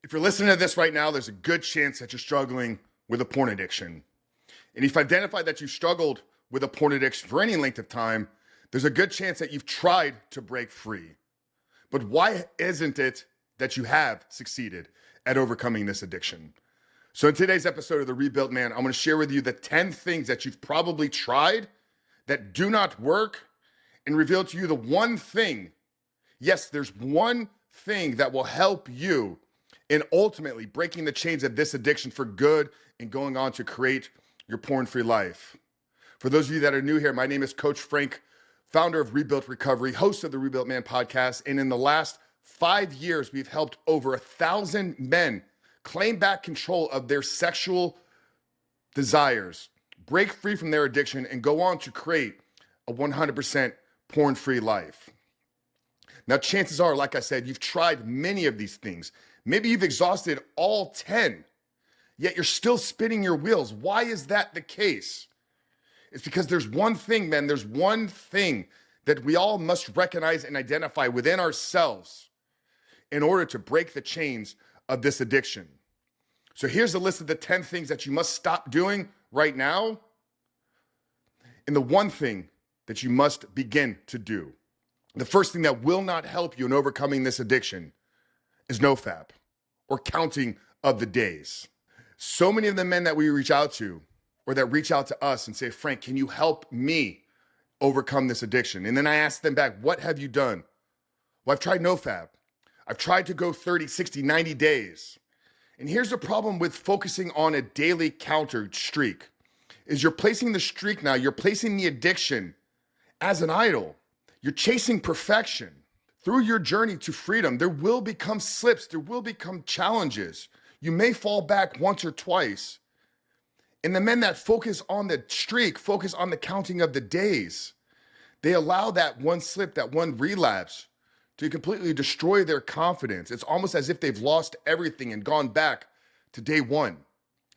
If you're listening to this right now, there's a good chance that you're struggling with a porn addiction. And if you've identified that you've struggled with a porn addiction for any length of time, there's a good chance that you've tried to break free. But why isn't it that you have succeeded at overcoming this addiction? So in today's episode of The Rebuilt Man, I'm going to share with you the 10 things that you've probably tried that do not work and reveal to you the one thing. Yes, there's one thing that will help you in ultimately breaking the chains of this addiction for good and going on to create your porn-free life. For those of you that are new here, my name is Coach Frank, founder of Rebuilt Recovery, host of the Rebuilt Man podcast. And in the last 5 years, we've helped over 1,000 men claim back control of their sexual desires, break free from their addiction, and go on to create a 100% porn-free life. Now, chances are, like I said, you've tried many of these things. Maybe you've exhausted all 10, yet you're still spinning your wheels. Why is that the case? It's because there's one thing, man. There's one thing that we all must recognize and identify within ourselves in order to break the chains of this addiction. So here's a list of the 10 things that you must stop doing right now, and the one thing that you must begin to do. The first thing that will not help you in overcoming this addiction is nofap, or counting of the days. So many of the men that we reach out to, or that reach out to us and say, Frank, can you help me overcome this addiction? And then I ask them back, what have you done? Well, I've tried nofap. I've tried to go 30, 60, 90 days. And here's the problem with focusing on a daily counter streak, is you're placing the streak now, you're placing the addiction as an idol. You're chasing perfection. Through your journey to freedom, there will become slips, there will become challenges. You may fall back once or twice. And the men that focus on the streak, focus on the counting of the days, they allow that one slip, that one relapse to completely destroy their confidence. It's almost as if they've lost everything and gone back to day one.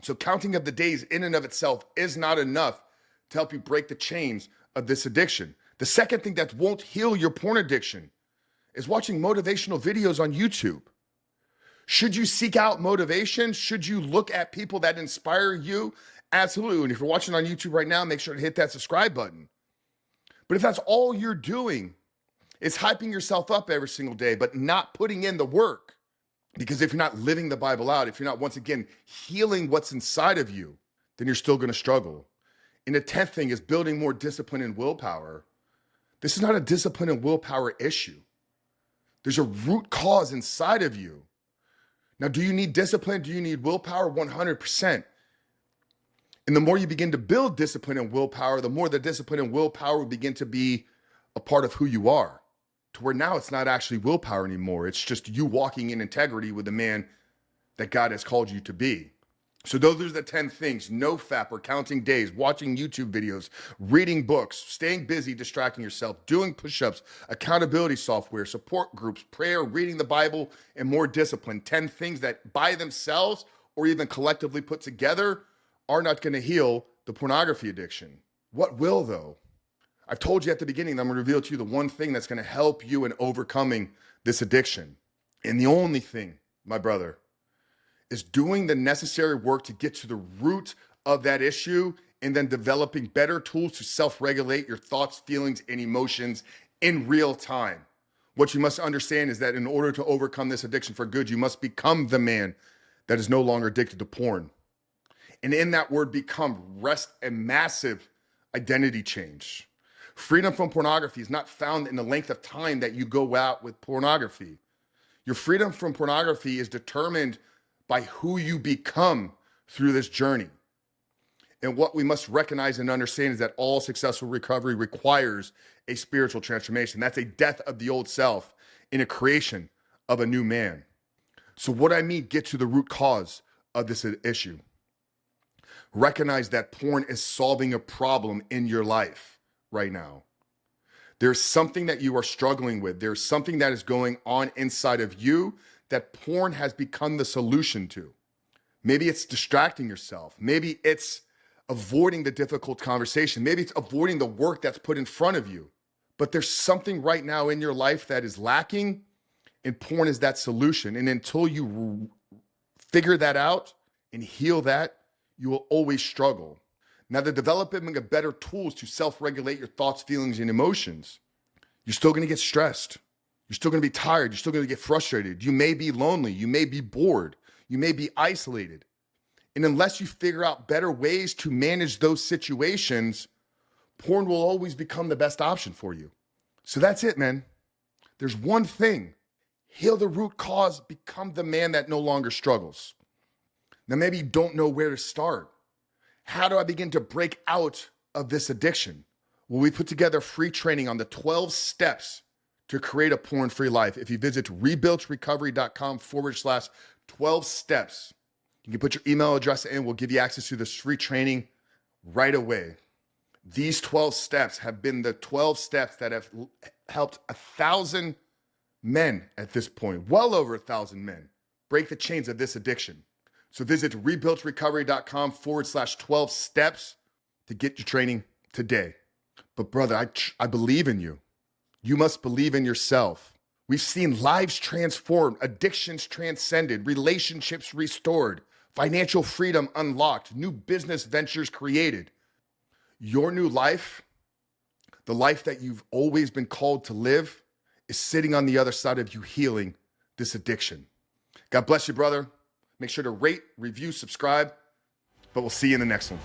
So counting of the days in and of itself is not enough to help you break the chains of this addiction. The second thing that won't heal your porn addiction is watching motivational videos on YouTube. Should you seek out motivation? Should you look at people that inspire you? Absolutely. And if you're watching on YouTube right now, make sure to hit that subscribe button. But if that's all you're doing is hyping yourself up every single day, but not putting in the work, because if you're not living the Bible out, if you're not, once again, healing what's inside of you, then you're still going to struggle. And the 10th thing is building more discipline and willpower. This is not a discipline and willpower issue. There's a root cause inside of you. Now, do you need discipline? Do you need willpower? 100%. And the more you begin to build discipline and willpower, the more the discipline and willpower will begin to be a part of who you are, to where now it's not actually willpower anymore. It's just you walking in integrity with the man that God has called you to be. So those are the 10 things: nofap, or counting days, watching YouTube videos, reading books, staying busy, distracting yourself, doing push-ups, accountability software, support groups, prayer, reading the Bible, and more discipline. 10 things that by themselves or even collectively put together are not going to heal the pornography addiction. What will, though? I've told you at the beginning that I'm going to reveal to you the one thing that's going to help you in overcoming this addiction. And the only thing, my brother, is doing the necessary work to get to the root of that issue, and then developing better tools to self-regulate your thoughts, feelings, and emotions in real time. What you must understand is that in order to overcome this addiction for good, you must become the man that is no longer addicted to porn. And in that word become, rest a massive identity change. Freedom from pornography is not found in the length of time that you go out with pornography. Your freedom from pornography is determined by who you become through this journey. And what we must recognize and understand is that all successful recovery requires a spiritual transformation. That's a death of the old self and a creation of a new man. So what I mean, get to the root cause of this issue. Recognize that porn is solving a problem in your life right now. There's something that you are struggling with. There's something that is going on inside of you that porn has become the solution to. Maybe it's distracting yourself. Maybe it's avoiding the difficult conversation. Maybe it's avoiding the work that's put in front of you. But there's something right now in your life that is lacking, and porn is that solution. And until you figure that out and heal that, you will always struggle. Now, the developing of better tools to self-regulate your thoughts, feelings, and emotions, you're still going to get stressed. You're still going to be tired. You're still going to get frustrated. You may be lonely. You may be bored. You may be isolated. And unless you figure out better ways to manage those situations, porn will always become the best option for you. So that's it, man. There's one thing. Heal the root cause, become the man that no longer struggles. Now, maybe you don't know where to start. How do I begin to break out of this addiction? Well, we put together free training on the 12 steps to create a porn-free life. If you visit rebuiltrecovery.com/12 steps, you can put your email address in. We'll give you access to this free training right away. These 12 steps have been the 12 steps that have helped 1,000 men at this point, well over 1,000 men, break the chains of this addiction. So visit rebuiltrecovery.com/12 steps to get your training today. But brother, I believe in you. You must believe in yourself. We've seen lives transformed, addictions transcended, relationships restored, financial freedom unlocked, new business ventures created. Your new life, the life that you've always been called to live, is sitting on the other side of you healing this addiction. God bless you, brother. Make sure to rate, review, subscribe, but we'll see you in the next one.